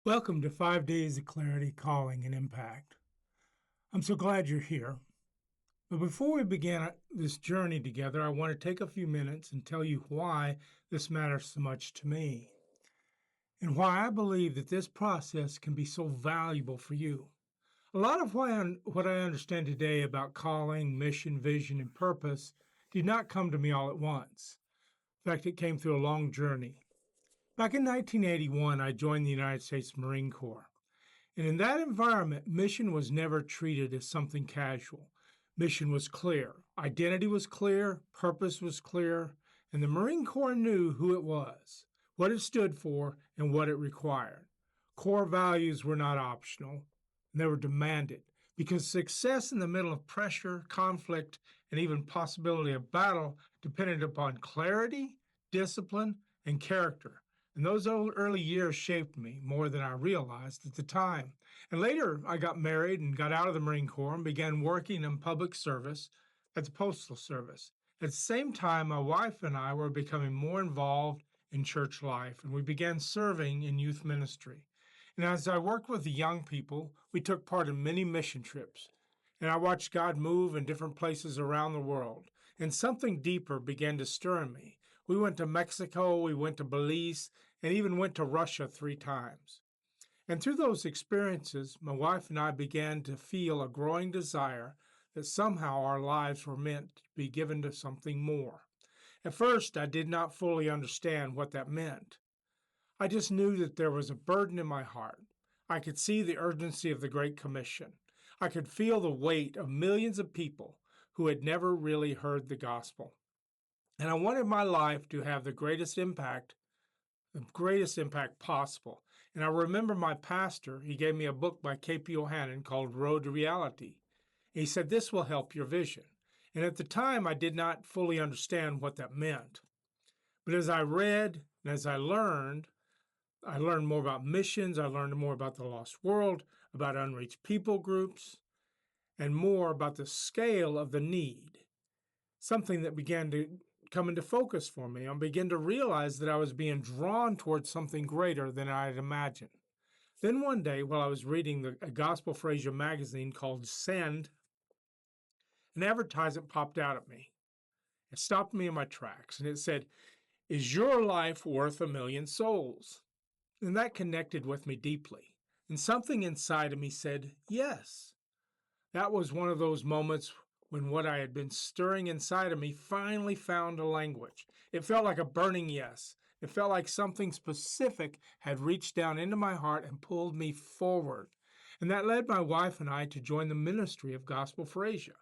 Welcome to 5 Days of Clarity, Calling, and Impact. I'm so glad you're here. But before we begin this journey together, I want to take a few minutes and tell you why this matters so much to me and why I believe that this process can be so valuable for you. A lot of what I understand today about calling, mission, vision, and purpose did not come to me all at once. In fact, it came through a long journey. Back in 1981, I joined the United States Marine Corps. And in that environment, mission was never treated as something casual. Mission was clear, identity was clear, purpose was clear, and the Marine Corps knew who it was, what it stood for, and what it required. Core values were not optional, they were demanded because success in the middle of pressure, conflict, and even possibility of battle depended upon clarity, discipline, and character. And those early years shaped me more than I realized at the time. And later, I got married and got out of the Marine Corps and began working in public service at the Postal Service. At the same time, my wife and I were becoming more involved in church life, and we began serving in youth ministry. And as I worked with the young people, we took part in many mission trips. And I watched God move in different places around the world. And something deeper began to stir in me. We went to Mexico, we went to Belize, and even went to Russia 3 times. And through those experiences, my wife and I began to feel a growing desire that somehow our lives were meant to be given to something more. At first, I did not fully understand what that meant. I just knew that there was a burden in my heart. I could see the urgency of the Great Commission. I could feel the weight of millions of people who had never really heard the gospel. And I wanted my life to have the greatest impact possible. And I remember my pastor, he gave me a book by K.P. O'Hannon called Road to Reality. He said, "This will help your vision." And at the time, I did not fully understand what that meant. But as I read and as I learned more about missions, I learned more about the lost world, about unreached people groups, and more about the scale of the need. Something that began to come into focus for me. I began to realize that I was being drawn towards something greater than I had imagined. Then one day, while I was reading a Gospel for Asia magazine called Send, an advertisement popped out at me. It stopped me in my tracks, and it said, "Is your life worth 1,000,000 souls?" And that connected with me deeply. And something inside of me said, yes. That was one of those moments when what I had been stirring inside of me finally found a language. It felt like a burning yes. It felt like something specific had reached down into my heart and pulled me forward. And that led my wife and I to join the ministry of Gospel for Asia.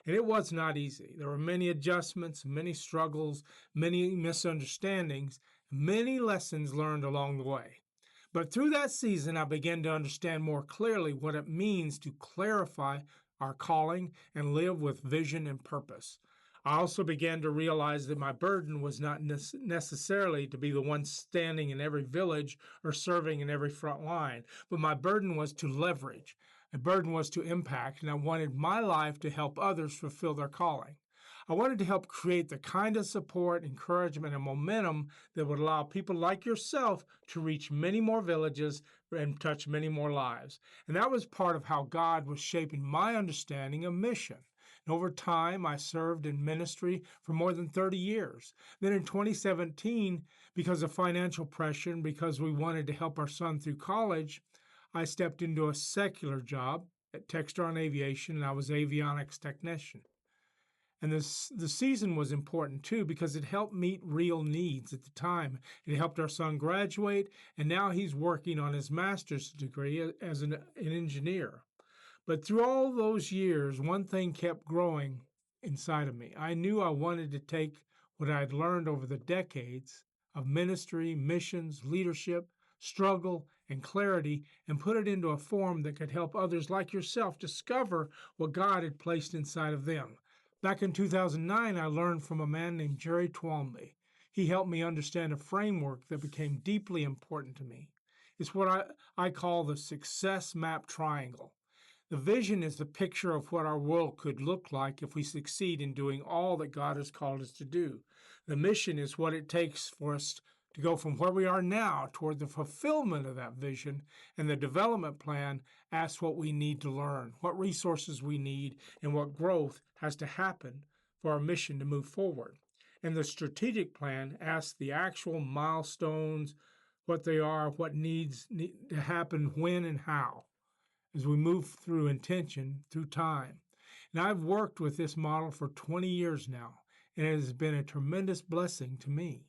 And it was not easy. There were many adjustments, many struggles, many misunderstandings, many lessons learned along the way. But through that season, I began to understand more clearly what it means to clarify our calling and live with vision and purpose. I also began to realize that my burden was not necessarily to be the one standing in every village or serving in every front line, but my burden was to leverage. My burden was to impact, and I wanted my life to help others fulfill their calling. I wanted to help create the kind of support, encouragement, and momentum that would allow people like yourself to reach many more villages and touch many more lives. And that was part of how God was shaping my understanding of mission. And over time, I served in ministry for more than 30 years. Then in 2017, because of financial pressure and because we wanted to help our son through college, I stepped into a secular job at Textron Aviation, and I was avionics technician. And the season was important too because it helped meet real needs at the time. It helped our son graduate, and now he's working on his master's degree as an engineer. But through all those years, one thing kept growing inside of me. I knew I wanted to take what I had learned over the decades of ministry, missions, leadership, struggle, and clarity and put it into a form that could help others like yourself discover what God had placed inside of them. Back in 2009, I learned from a man named Jerry Twalmley. He helped me understand a framework that became deeply important to me. It's what I call the success map triangle. The vision is the picture of what our world could look like if we succeed in doing all that God has called us to do. The mission is what it takes for us to go from where we are now toward the fulfillment of that vision. And the development plan asks what we need to learn, what resources we need, and what growth has to happen for our mission to move forward. And the strategic plan asks the actual milestones, what they are, what needs to happen, when and how, as we move through intention, through time. And I've worked with this model for 20 years now, and it has been a tremendous blessing to me.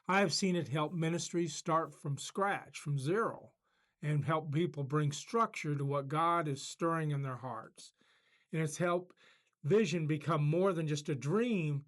I have seen it help ministries start from scratch, from zero, and help people bring structure to what God is stirring in their hearts. And it's helped vision become more than just a dream,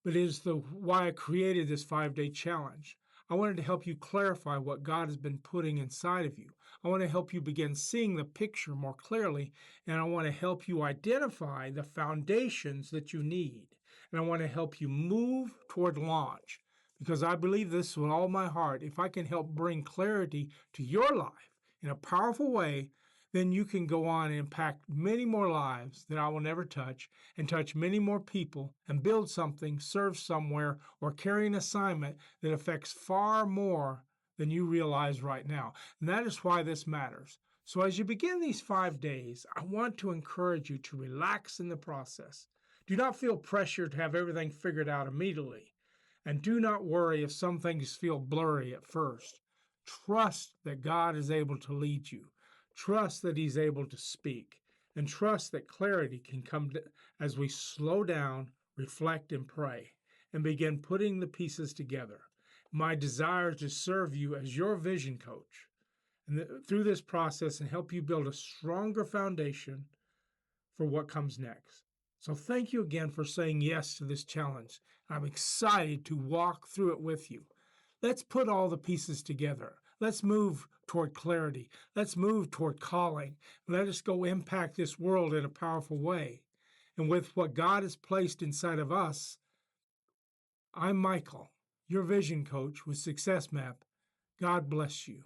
but is why I created this 5-day challenge. I wanted to help you clarify what God has been putting inside of you. I want to help you begin seeing the picture more clearly, and I want to help you identify the foundations that you need. And I want to help you move toward launch, because I believe this with all my heart. If I can help bring clarity to your life in a powerful way, then you can go on and impact many more lives that I will never touch, and touch many more people, and build something, serve somewhere, or carry an assignment that affects far more than you realize right now. And that is why this matters. So as you begin these 5 days, I want to encourage you to relax in the process. Do not feel pressured to have everything figured out immediately. And do not worry if some things feel blurry at first. Trust that God is able to lead you. Trust that He's able to speak. And trust that clarity can come as we slow down, reflect, and pray, and begin putting the pieces together. My desire is to serve you as your vision coach and through this process, and help you build a stronger foundation for what comes next. So thank you again for saying yes to this challenge. I'm excited to walk through it with you. Let's put all the pieces together. Let's move toward clarity. Let's move toward calling. Let us go impact this world in a powerful way. And with what God has placed inside of us, I'm Michael, your vision coach with Success Map. God bless you.